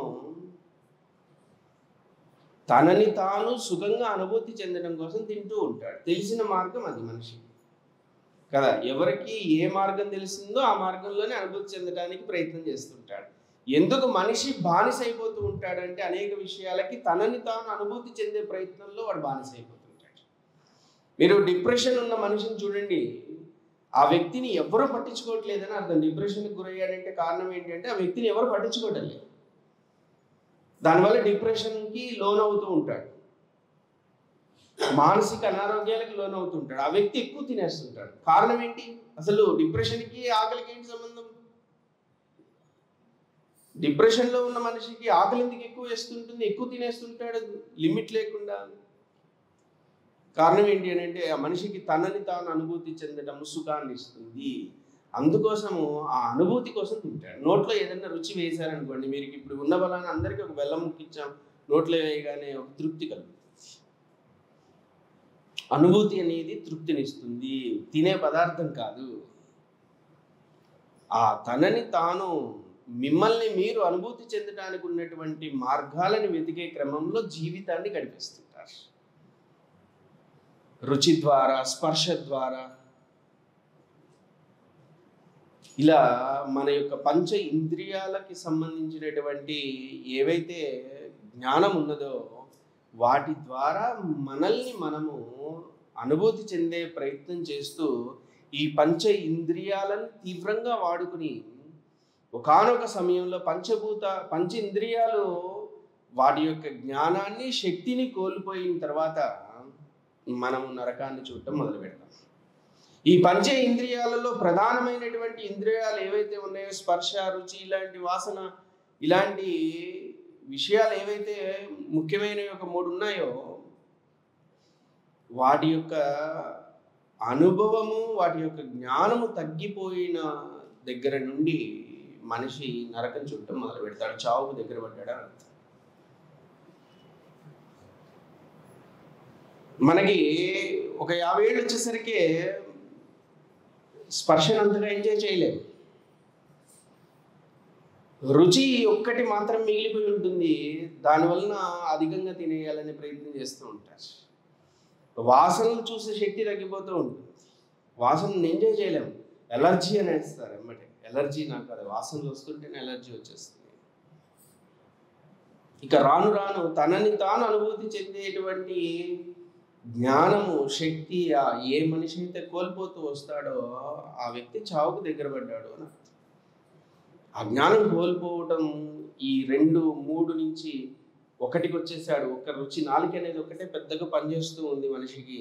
తనని తాను సుఖంగా అనుభూతి చెందడం కోసం తింటూ ఉంటాడు. తెలిసిన మార్గం అది మనిషి కదా. ఎవరికి ఏ మార్గం తెలిసిందో ఆ మార్గంలోనే అనుభూతి చెందడానికి ప్రయత్నం చేస్తుంటాడు. ఎందుకు మనిషి బానిస అయిపోతూ ఉంటాడంటే అనేక విషయాలకి తనని తాను అనుభూతి చెందే ప్రయత్నంలో వాడు బానిస అయిపోతుంటాడు. మీరు డిప్రెషన్ ఉన్న మనిషిని చూడండి, ఆ వ్యక్తిని ఎవరు పట్టించుకోవట్లేదని అర్థం. డిప్రెషన్కి గురయ్యాడంటే కారణం ఏంటంటే ఆ వ్యక్తిని ఎవరు పట్టించుకోవటం లేదు. దానివల్ల డిప్రెషన్కి లోనవుతూ ఉంటాడు, మానసిక అనారోగ్యాలకు లోనవుతుంటాడు. ఆ వ్యక్తి ఎక్కువ తినేస్తుంటాడు. కారణం ఏంటి? అసలు డిప్రెషన్కి ఆకలికి ఏంటి సంబంధం? డిప్రెషన్లో ఉన్న మనిషికి ఆకలి ఎందుకు ఎక్కువ వేస్తుంటుంది? ఎక్కువ తినేస్తుంటాడు లిమిట్ లేకుండా. కారణం ఏంటి అని అంటే ఆ మనిషికి తనని తాను అనుభూతి చెందడం సుఖాన్ని ఇస్తుంది. అందుకోసము ఆ అనుభూతి కోసం తింటాడు. నోట్లో ఏదైనా రుచి వేశారనుకోండి, మీరు ఇప్పుడు ఉన్న బలాన్ని అందరికీ ఒక బెల్లం ముక్కిచ్చాం, నోట్లో వేయగానే ఒక తృప్తి కలుగుతుంది. అనుభూతి అనేది తృప్తినిస్తుంది, తినే పదార్థం కాదు. ఆ తనని తాను మిమ్మల్ని మీరు అనుభూతి చెందడానికి ఉన్నటువంటి మార్గాలను వెతికే క్రమంలో జీవితాన్ని గడిపిస్తుంటారు. రుచి ద్వారా, స్పర్శ ద్వారా, ఇలా మన యొక్క పంచ ఇంద్రియాలకి సంబంధించినటువంటి ఏవైతే జ్ఞానం ఉన్నదో వాటి ద్వారా మనల్ని మనము అనుభూతి చెందే ప్రయత్నం చేస్తూ ఈ పంచ ఇంద్రియాలను తీవ్రంగా వాడుకుని ఒకానొక సమయంలో పంచ ఇంద్రియాలు వాటి యొక్క జ్ఞానాన్ని, శక్తిని కోల్పోయిన తర్వాత మనము నరకాన్ని చూడటం మొదలు పెడతాం. ఈ పంచ ఇంద్రియాలలో ప్రధానమైనటువంటి ఇంద్రియాలు ఏవైతే ఉన్నాయో, స్పర్శ, రుచి, ఇలాంటి వాసన, ఇలాంటి విషయాలు ఏవైతే ముఖ్యమైన ఒక 3 ఉన్నాయో వాటి యొక్క అనుభవము, వాటి యొక్క జ్ఞానము తగ్గిపోయిన దగ్గర నుండి మనిషి నరకం చూడటం మొదలు పెడతాడు. చావుకు దగ్గర పడ్డాడు అని అర్థం. మనకి ఒక 50 ఏళ్ళు వచ్చేసరికి స్పర్శను అంతగా ఎంజాయ్ చేయలేము. రుచి ఒక్కటి మాత్రం మిగిలిపోయి ఉంటుంది, దానివలన అధికంగా తినేయాలనే ప్రయత్నం చేస్తూ ఉంటారు. వాసనలు చూసే శక్తి తగ్గిపోతూ ఉంటుంది, వాసనను ఎంజాయ్ చేయలేము. ఎలర్జీ అని వేస్తారు ఎమ్మటే. ఎలర్జీ నాకు అది వాసనలు వస్తుంటేనే ఎలర్జీ వచ్చేస్తుంది. ఇక రాను రాను తనని తాను అనుభూతి చెందేటువంటి జ్ఞానము, శక్తి ఏ మనిషి అయితే కోల్పోతూ వస్తాడో ఆ వ్యక్తి చావుకు దగ్గర పడ్డాడు అని అర్థం. ఆ జ్ఞానం కోల్పోవటం ఈ 2, 3 నుంచి 1కి వచ్చేసాడు. ఒక రుచి, నాలుక అనేది ఒకటే పెద్దగా పనిచేస్తూ ఉంది మనిషికి.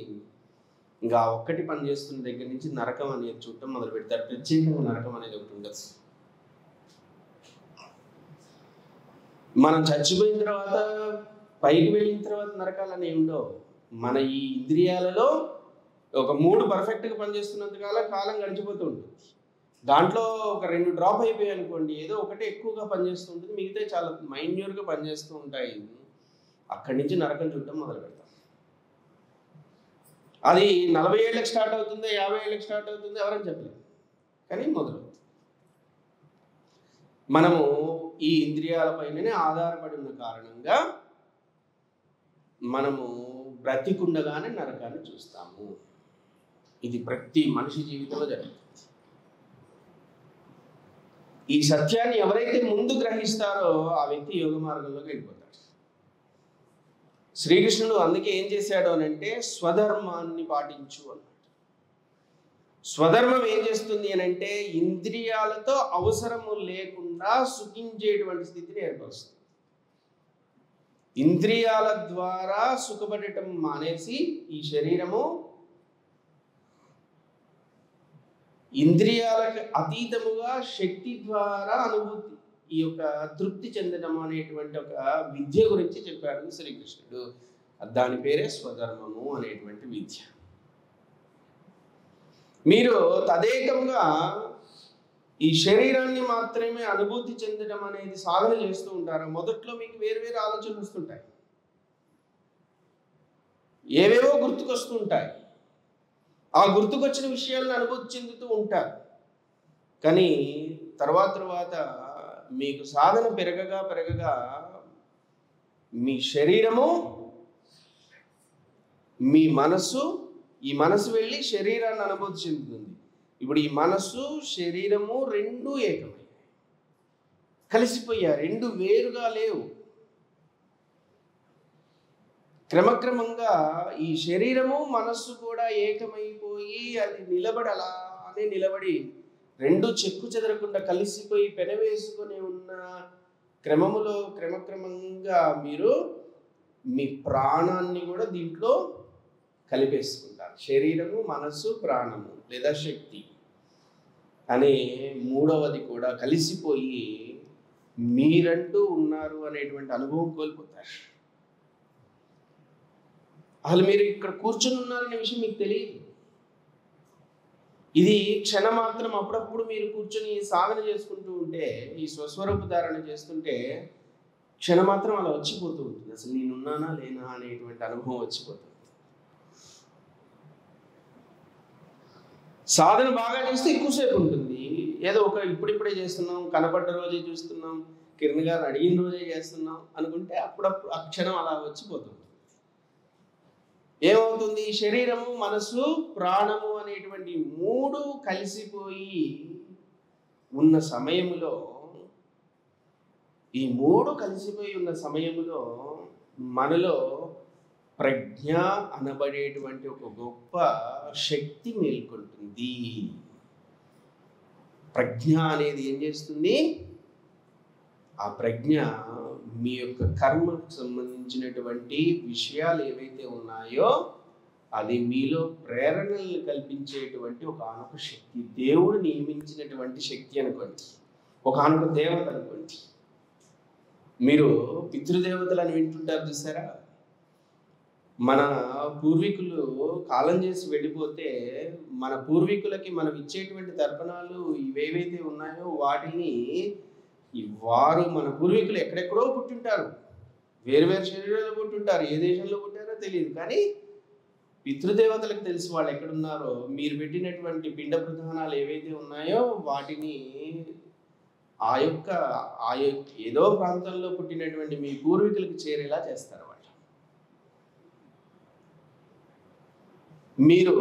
ఇంకా ఒక్కటి పనిచేస్తున్న దగ్గర నుంచి నరకం అనేది చూడటం మొదలు పెడతారు. ప్రత్యేకంగా నరకం అనేది ఒకటి ఉండదు. మనం చచ్చిపోయిన తర్వాత, పైకి వెళ్ళిన తర్వాత నరకాలు అనేవి ఉండవు. మన ఈ ఇంద్రియాలలో ఒక 3 పర్ఫెక్ట్గా పనిచేస్తున్నంత కాలం గడిచిపోతూ ఉంటుంది. దాంట్లో ఒక 2 డ్రాప్ అయిపోయాయి అనుకోండి, ఏదో ఒకటే ఎక్కువగా పనిచేస్తూ ఉంటుంది, మిగతా చాలా మైన్యూర్గా పనిచేస్తూ ఉంటాయి. అక్కడి నుంచి నరకం చూడటం మొదలు పెడతాం. అది 40 ఏళ్ళకి స్టార్ట్ అవుతుందో 50 ఏళ్ళకి స్టార్ట్ అవుతుందో ఎవరని చెప్పలేదు, కానీ మొదలవుతుంది. మనము ఈ ఇంద్రియాలపైననే ఆధారపడి ఉన్న కారణంగా మనము బ్రతికుండగానే నరకాన్ని చూస్తాము. ఇది ప్రతి మనిషి జీవితంలో జరుగుతుంది. ఈ సత్యాన్ని ఎవరైతే ముందు గ్రహిస్తారో ఆ వ్యక్తి యోగ మార్గంలోకి వెళ్ళిపోతాడు. శ్రీకృష్ణుడు అందుకే ఏం చేశాడు అని అంటే స్వధర్మాన్ని పాటించు అన్నాడు. స్వధర్మం ఏం చేస్తుంది అని అంటే ఇంద్రియాలతో అవసరము లేకుండా సుఖించేటువంటి స్థితిని ఏర్పరుస్తుంది. ఇంద్రియాల ద్వారా సుఖపడటం మానేసి ఈ శరీరము ఇంద్రియాలకు అతీతముగా శక్తి ద్వారా అనుభూతి, ఈ యొక్క తృప్తి చెందడం అనేటువంటి ఒక విద్య గురించి చెప్పాడు శ్రీకృష్ణుడు. దాని పేరే స్వధర్మము అనేటువంటి విద్య. మీరు తదేకంగా ఈ శరీరాన్ని మాత్రమే అనుభూతి చెందడం అనేది సాధన చేస్తూ ఉంటారు. మొదట్లో మీకు వేరు వేరు ఆలోచనలు వస్తుంటాయి, ఏవేవో గుర్తుకొస్తుంటాయి. ఆ గుర్తుకొచ్చిన విషయాలను అనుభూతి చెందుతూ ఉంటారు. కానీ తర్వాత మీకు సాధన పెరగగా మీ శరీరము, మీ మనసు, ఈ మనసు వెళ్ళి శరీరాన్ని అనుభూతి చెందుతుంది. ఇప్పుడు ఈ మనసు శరీరము రెండు ఏకమయ్యాయి, కలిసిపోయాయి, రెండు వేరుగా లేవు. క్రమక్రమంగా ఈ శరీరము మనస్సు కూడా ఏకమైపోయి అది అలానే నిలబడి రెండు చెక్కు చెదరకుండా కలిసిపోయి పెనవేసుకొని ఉన్న క్రమక్రమంగా మీరు మీ ప్రాణాన్ని కూడా దీంట్లో కలిపేసుకుంటారు. శరీరము, మనస్సు, ప్రాణము లేదా శక్తి అనే మూడవది కూడా కలిసిపోయి మీరంటూ ఉన్నారు అనేటువంటి అనుభవం కోల్పోతారు. అసలు మీరు ఇక్కడ కూర్చొని ఉన్నారనే విషయం మీకు తెలియదు. ఇది క్షణమాత్రం. అప్పుడప్పుడు మీరు కూర్చొని సాధన చేసుకుంటూ ఉంటే, ఈ స్వస్వరూప ధారణ చేస్తుంటే క్షణమాత్రం అలా వచ్చిపోతూ ఉంటుంది. అసలు నేనున్నానా లేనా అనేటువంటి అనుభవం వచ్చిపోతుంది. సాధన బాగా చేస్తే ఎక్కువసేపు ఉంటుంది. ఏదో ఇప్పుడిప్పుడే చేస్తున్నాం, కనపడ్డ రోజే చూస్తున్నాం, కిరణ్ గారు అడిగిన రోజే చేస్తున్నాం అనుకుంటే అప్పుడప్పుడు ఆ క్షణం అలా వచ్చిపోతుంది. ఏమవుతుంది? శరీరము, మనసు, ప్రాణము అనేటువంటి మూడు కలిసిపోయి ఉన్న సమయములో, ఈ మూడు కలిసిపోయి ఉన్న సమయములో మనలో ప్రజ్ఞ అనబడేటువంటి ఒక గొప్ప శక్తి మేల్కొంటుంది. ప్రజ్ఞ అనేది ఏం చేస్తుంది? ఆ ప్రజ్ఞ మీ యొక్క కర్మకు సంబంధించినటువంటి విషయాలు ఏవైతే ఉన్నాయో అది మీలో ప్రేరణలు కల్పించేటువంటి ఒకనొక శక్తి. దేవుడు నియమించినటువంటి శక్తి అనుకోండి, ఒకనొక దేవత అనుకోండి. మీరు పితృదేవతలను వింటుంటారు చూసారా? మన పూర్వీకులు కాలం చేసి వెళ్ళిపోతే మన పూర్వీకులకి మనం ఇచ్చేటువంటి తర్పణాలు ఇవేవైతే ఉన్నాయో వాటిని వారు, మన పూర్వీకులు ఎక్కడెక్కడో పుట్టింటారు, వేరు వేరు శరీరాల్లో పుట్టింటారు, ఏ దేశంలో పుట్టారో తెలియదు. కానీ పితృదేవతలకు తెలుసు వాళ్ళు ఎక్కడున్నారో. మీరు పెట్టినటువంటి పిండ ప్రధానాలు ఏవైతే ఉన్నాయో వాటిని ఆ యొక్క ఏదో ప్రాంతంలో పుట్టినటువంటి మీ పూర్వీకులకు చేరేలా చేస్తారు వాళ్ళు. మీరు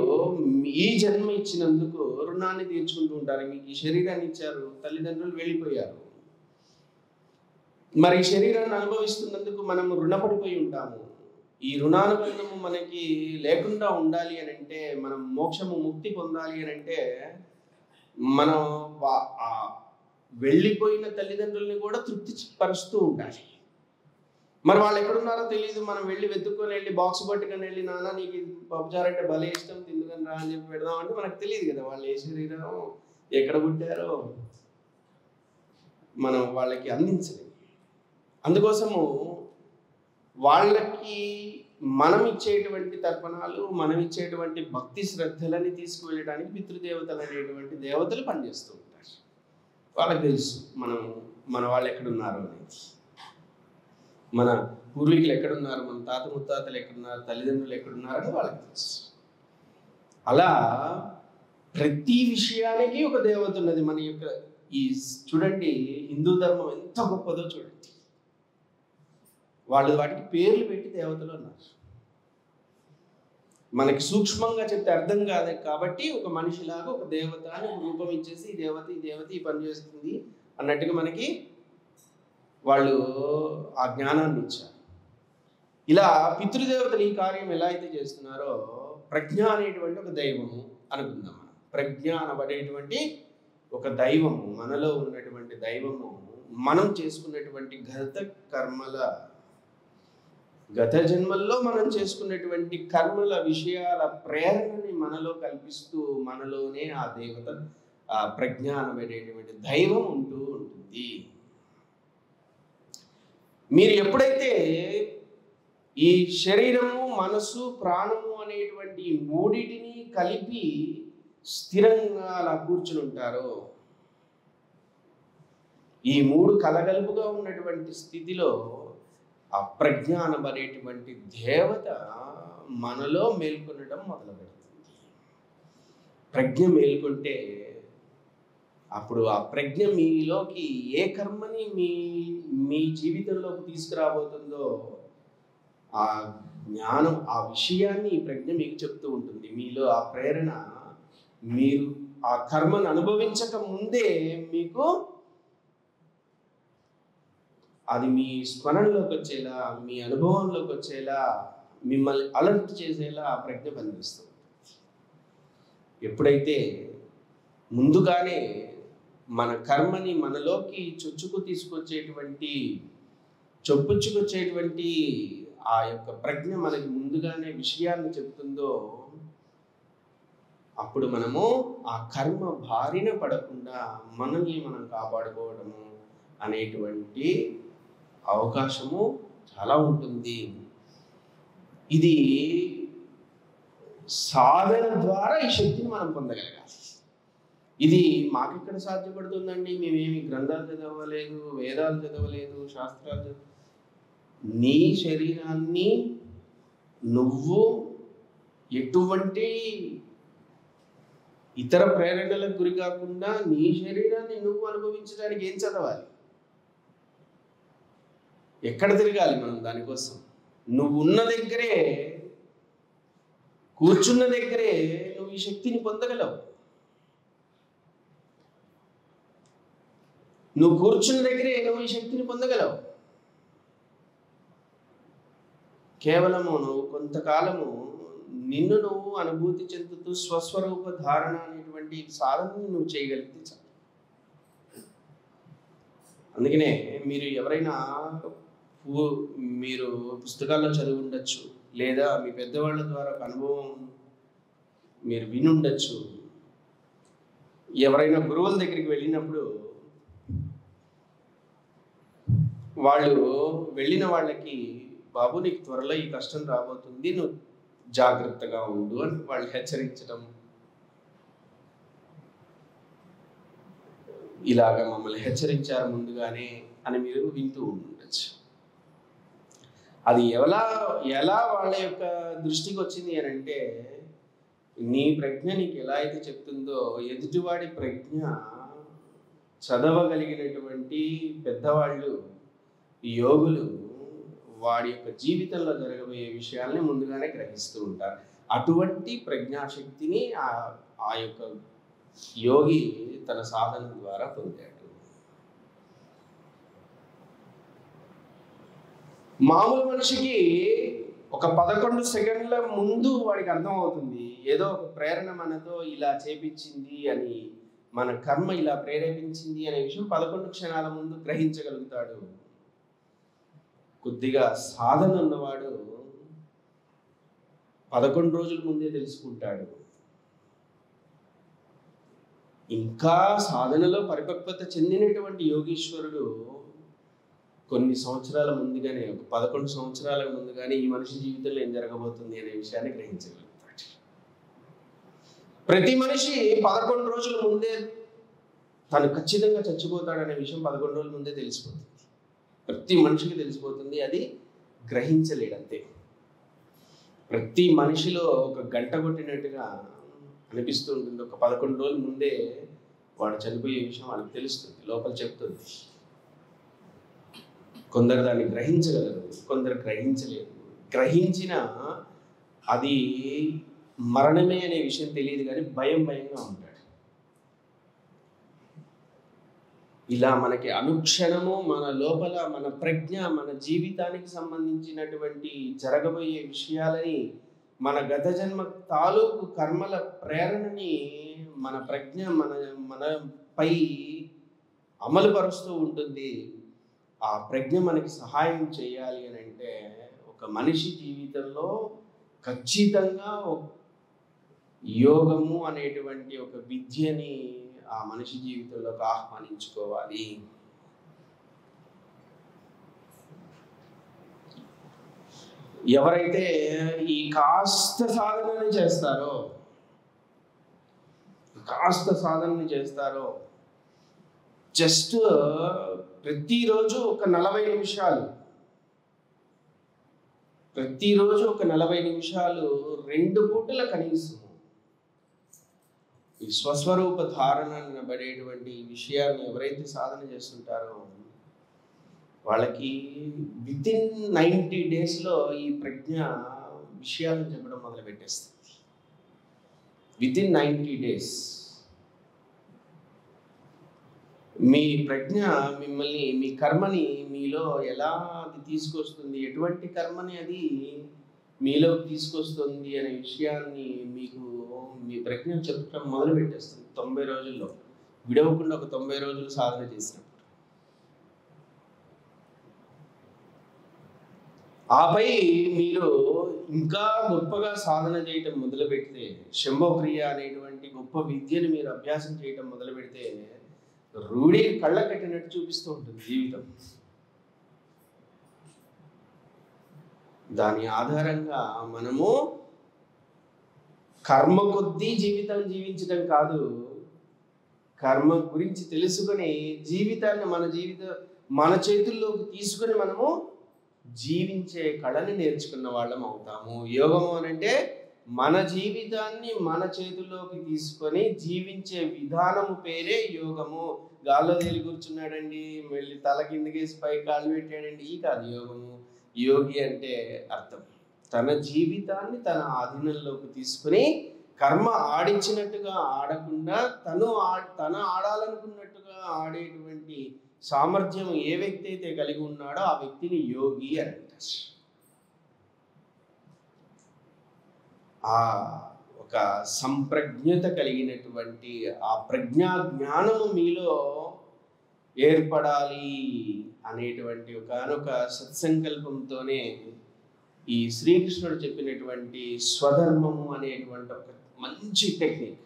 ఈ జన్మ ఇచ్చినందుకు రుణాన్ని తీర్చుకుంటూ ఉంటారు. మీకు ఈ శరీరాన్ని ఇచ్చారు, తల్లిదండ్రులు వెళ్ళిపోయారు, మరి ఈ శరీరాన్ని అనుభవిస్తున్నందుకు మనము రుణపడిపోయి ఉంటాము. ఈ రుణానుబంధము మనకి లేకుండా ఉండాలి అని అంటే, మనం మోక్షము, ముక్తి పొందాలి అని అంటే, మనం వెళ్ళిపోయిన తల్లిదండ్రుల్ని కూడా తృప్తి పరుస్తూ ఉండాలి. మరి వాళ్ళు ఎక్కడున్నారో తెలియదు. మనం వెళ్ళి వెతుక్కొని వెళ్ళి బాక్స్ పట్టుకొని వెళ్ళి, నాన్న నీకు పప్పుచారు అంటే భలే ఇష్టం, తిందుకని రా అని చెప్పి పెడదామంటే మనకు తెలియదు కదా వాళ్ళు ఏ శరీరం, ఎక్కడ పుట్టారో మనం వాళ్ళకి అందించలేము. అందుకోసము వాళ్ళకి మనం ఇచ్చేటువంటి తర్పణాలు, మనం ఇచ్చేటువంటి భక్తి శ్రద్ధలని తీసుకువెళ్ళడానికి పితృదేవతలు అనేటువంటి దేవతలు పనిచేస్తూ ఉంటారు. వాళ్ళకి తెలుసు మన వాళ్ళు ఎక్కడున్నారు అనేది, మన పూర్వీకులు ఎక్కడున్నారు, మన తాత ముత్తాతలు ఎక్కడున్నారు, తల్లిదండ్రులు ఎక్కడున్నారు అని వాళ్ళకి తెలుసు. అలా ప్రతి విషయానికి ఒక దేవత ఉన్నది. మన యొక్క ఈ చూడండి, హిందూ ధర్మం ఎంత గొప్పదో చూడండి. వాళ్ళు వాటికి పేర్లు పెట్టి దేవతలు అన్నారు. మనకి సూక్ష్మంగా చెప్తే అర్థం కాదు కాబట్టి ఒక మనిషిలాగా ఒక దేవత అని రూపం ఇచ్చేసి ఈ దేవత ఈ పని చేస్తుంది అన్నట్టుగా మనకి వాళ్ళు ఆ జ్ఞానాన్ని ఇచ్చారు. ఇలా పితృదేవతలు ఈ కార్యం ఎలా అయితే చేస్తున్నారో, ప్రజ్ఞ అనేటువంటి ఒక దైవము అనుకుందాం మనం. ప్రజ్ఞ అనబడేటువంటి ఒక దైవము, మనలో ఉన్నటువంటి దైవము, మనం చేసుకున్నటువంటి గత జన్మల్లో మనం చేసుకున్నటువంటి కర్మల విషయాల ప్రేరణని మనలో కల్పిస్తూ మనలోనే ఆ దేవత, ఆ ప్రజ్ఞ అనబడేటువంటి దైవం ఉంటూ ఉంటుంది. మీరు ఎప్పుడైతే ఈ శరీరము, మనసు, ప్రాణము అనేటువంటి మూడిటిని కలిపి స్థిరంగా అలా కూర్చుని ఉంటారో, ఈ 3 కలగలుపుగా ఉన్నటువంటి స్థితిలో అప్రజ్ఞ అనబడేటువంటి దేవత మనలో మేల్కొనడం మొదలు పెడుతుంది. ప్రజ్ఞ మేల్కొంటే అప్పుడు ఆ ప్రజ్ఞ మీలోకి ఏ కర్మని మీ జీవితంలోకి తీసుకురాబోతుందో ఆ జ్ఞానం, ఆ విషయాన్ని ఈ ప్రజ్ఞ మీకు చెప్తూ ఉంటుంది. మీలో ఆ ప్రేరణ, మీరు ఆ కర్మను అనుభవించక ముందే మీకు అది మీ స్మరణలోకి వచ్చేలా, మీ అనుభవంలోకి వచ్చేలా, మిమ్మల్ని అలర్ట్ చేసేలా ఆ ప్రజ్ఞ పనిచేస్తుంది. ఎప్పుడైతే ముందుగానే మన కర్మని మనలోకి చొప్పుచ్చుకొచ్చేటువంటి ఆ యొక్క ప్రజ్ఞ మనకి ముందుగానే విషయాన్ని చెప్తుందో, అప్పుడు మనము ఆ కర్మ బారిన పడకుండా మనల్ని మనం కాపాడుకోవడము అనేటువంటి అవకాశము చాలా ఉంటుంది. ఇది సాధన ద్వారా ఈ శక్తిని మనం పొందగలగాలి. ఇది మాకెక్కడ సాధ్యపడుతుందండి, మేమేమి గ్రంథాలు చదవలేదు, వేదాలు చదవలేదు, శాస్త్రాలు నీ శరీరాన్ని నువ్వు ఎటువంటి ఇతర ప్రేరణలకు గురి కాకుండా నీ శరీరాన్ని నువ్వు అనుభవించడానికి ఏం చదవాలి? ఎక్కడ తిరగాలి మనం దానికోసం? నువ్వు ఉన్న దగ్గరే, కూర్చున్న దగ్గరే నువ్వు ఈ శక్తిని పొందగలవు. నువ్వు కూర్చున్న దగ్గరే నువ్వు ఈ శక్తిని పొందగలవు. కేవలము నువ్వు కొంతకాలము నిన్ను నువ్వు అనుభూతి చెందుతూ స్వస్వరూప ధారణ అనేటువంటి సాధనని నువ్వు చేయగలిగితే చాలు. అందుకనే మీరు ఎవరైనా మీరు పుస్తకాల్లో చదివి ఉండొచ్చు, లేదా మీ పెద్దవాళ్ళ ద్వారా ఒక అనుభవం మీరు వినుండొచ్చు. ఎవరైనా గురువుల దగ్గరికి వెళ్ళినప్పుడు వాళ్ళు వెళ్ళిన వాళ్ళకి, బాబు నీకు త్వరలో ఈ కష్టం రాబోతుంది, నువ్వు జాగ్రత్తగా ఉండు అని వాళ్ళు హెచ్చరించడం, ఇలాగ మమ్మల్ని హెచ్చరించారు ముందుగానే అని మీరు వింటూ ఉండొచ్చు. అది ఎలా వాళ్ళ యొక్క దృష్టికి వచ్చింది అని అంటే, నీ ప్రజ్ఞ నీకు ఎలా అయితే చెప్తుందో, ఎదుటివాడి ప్రజ్ఞ చదవగలిగినటువంటి పెద్దవాళ్ళు, యోగులు వాడి యొక్క జీవితంలో జరగబోయే విషయాల్ని ముందుగానే గ్రహిస్తూ ఉంటారు. అటువంటి ప్రజ్ఞాశక్తిని ఆ యొక్క యోగి తన సాధన ద్వారా పొందాడు. మామూలు మనిషికి ఒక 11 సెకండ్ల ముందు వాడికి అర్థమవుతుంది, ఏదో ఒక ప్రేరణ మనతో ఇలా చేపించింది అని, మన కర్మ ఇలా ప్రేరేపించింది అనే విషయం 11 క్షణాల ముందు గ్రహించగలుగుతాడు. కొద్దిగా సాధన ఉన్నవాడు 11 రోజుల ముందే తెలుసుకుంటాడు. ఇంకా సాధనలో పరిపక్వత చెందినటువంటి యోగీశ్వరుడు కొన్ని సంవత్సరాల ముందుగానే, ఒక 11 సంవత్సరాల ముందుగానే ఈ మనిషి జీవితంలో ఏం జరగబోతుంది అనే విషయాన్ని గ్రహించగలుగుతాడు. ప్రతి మనిషి 11 రోజుల ముందే తను ఖచ్చితంగా చచ్చిపోతాడనే విషయం 11 రోజుల ముందే తెలిసిపోతుంది. ప్రతి మనిషికి తెలిసిపోతుంది, అది గ్రహించలేడంతే. ప్రతి మనిషిలో ఒక గంట కొట్టినట్టుగా అనిపిస్తూ ఉంటుంది. ఒక 11 రోజుల ముందే వాడు చనిపోయే విషయం వాళ్ళకి తెలుస్తుంది, లోపల చెప్తుంది. కొందరు దాన్ని గ్రహించగలరు, కొందరు గ్రహించలేరు. గ్రహించిన అది మరణమే అనే విషయం తెలియదు, కానీ భయంగా ఉంటాడు. ఇలా మనకి అనుక్షణము మన లోపల మన ప్రజ్ఞ, మన జీవితానికి సంబంధించినటువంటి జరగబోయే విషయాలని, మన గత జన్మ తాలూకు కర్మల ప్రేరణని మన ప్రజ్ఞ మనపై అమలు పరుస్తూ ఉంటుంది. ఆ ప్రజ్ఞ మనకి సహాయం చేయాలి అని అంటే, ఒక మనిషి జీవితంలో ఖచ్చితంగా యోగము అనేటువంటి ఒక విద్యని ఆ మనిషి జీవితంలోకి ఆహ్వానించుకోవాలి. ఎవరైతే ఈ కాస్త సాధనని చేస్తారో, కాస్త సాధన చేస్తారో, జస్ట్ ప్రతిరోజు ఒక 40 నిమిషాలు, ప్రతిరోజు ఒక 40 నిమిషాలు 2 పూటల కనీసం ఈ స్వస్వరూప ధారణ అనబడేటువంటి విషయాన్ని ఎవరైతే సాధన చేస్తుంటారో వాళ్ళకి వితిన్ 90 డేస్లో ఈ ప్రజ్ఞ విషయాలను చెప్పడం మొదలు పెట్టేస్తుంది. వితిన్ 90 డేస్ మీ ప్రజ్ఞ మిమ్మల్ని, మీ కర్మని మీలో ఎలా అది తీసుకొస్తుంది, ఎటువంటి కర్మని అది మీలో తీసుకొస్తుంది అనే విషయాన్ని మీకు మీ ప్రజ్ఞ చెప్పడం మొదలు పెట్టేస్తుంది. 90 రోజుల్లో విడవకుండా ఒక 90 రోజులు సాధన చేసినప్పుడు. ఆపై మీరు ఇంకా గొప్పగా సాధన చేయటం మొదలు పెడితే, శంభోక్రియ అనేటువంటి గొప్ప విద్యను మీరు అభ్యాసం చేయటం మొదలు పెడితే రూఢి కళ్ళ కట్టినట్టు చూపిస్తూ ఉంటుంది జీవితం. దాని ఆధారంగా మనము కర్మ కొద్దీ జీవితం జీవించడం కాదు, కర్మ గురించి తెలుసుకొని జీవితాన్ని మన చేతుల్లోకి తీసుకొని మనము జీవించే కళని నేర్చుకున్న వాళ్ళం అవుతాము. యోగము అనంటే మన జీవితాన్ని మన చేతుల్లోకి తీసుకొని జీవించే విధానము పేరే యోగము. గాల్లో తేలి కూర్చున్నాడండి, మళ్ళీ తల కిందకేసి పై కాలు పెట్టాడండి, ఈ కాదు యోగము. యోగి అంటే అర్థం తన జీవితాన్ని తన ఆధీనంలోకి తీసుకుని కర్మ ఆడించినట్టుగా ఆడకుండా తన ఆడాలనుకున్నట్టుగా ఆడేటువంటి సామర్థ్యం ఏ వ్యక్తి అయితే కలిగి ఉన్నాడో ఆ వ్యక్తిని యోగి అని అంటారు. ఆ ఒక సంప్రజ్ఞత కలిగినటువంటి ఆ ప్రజ్ఞా జ్ఞానము మీలో ఏర్పడాలి అనేటువంటి ఒకనొక సత్సంకల్పంతోనే ఈ శ్రీకృష్ణుడు చెప్పినటువంటి స్వధర్మము అనేటువంటి ఒక మంచి టెక్నిక్,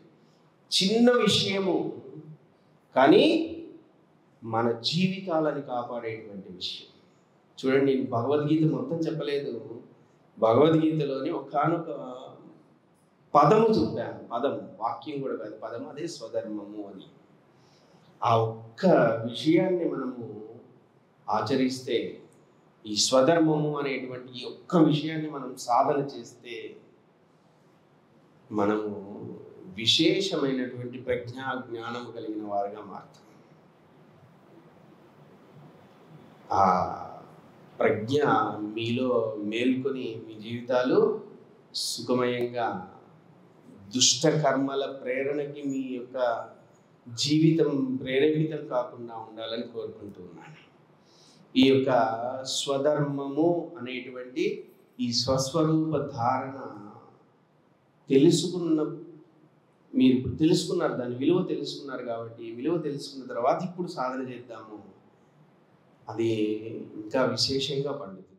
చిన్న విషయము కానీ మన జీవితాలని కాపాడేటువంటి విషయం. చూడండి, నేను భగవద్గీత మొత్తం చెప్పలేదు, భగవద్గీతలోని ఒకనొక పదము చెప్పాను, పదము, వాక్యం కూడా కాదు, పదము, అదే స్వధర్మము అని. ఆ ఒక్క విషయాన్ని మనము ఆచరిస్తే, ఈ స్వధర్మము అనేటువంటి ఈ ఒక్క విషయాన్ని మనం సాధన చేస్తే మనము విశేషమైనటువంటి ప్రజ్ఞా జ్ఞానము కలిగిన వారుగా మారుతాం. ఆ ప్రజ్ఞ మీలో మేల్కొని మీ జీవితాలు సుఖమయంగా, దుష్ట కర్మల ప్రేరణకి మీ యొక్క జీవితం ప్రేరేపితం కాకుండా ఉండాలని కోరుకుంటూ ఉన్నాను. ఈ యొక్క స్వధర్మము అనేటువంటి ఈ స్వస్వరూప ధారణ మీరు ఇప్పుడు తెలుసుకున్నారు, దాని విలువ తెలుసుకున్నారు కాబట్టి విలువ తెలుసుకున్న తర్వాత ఇప్పుడు సాధన చేద్దాము, అది ఇంకా విశేషంగా పండుతుంది.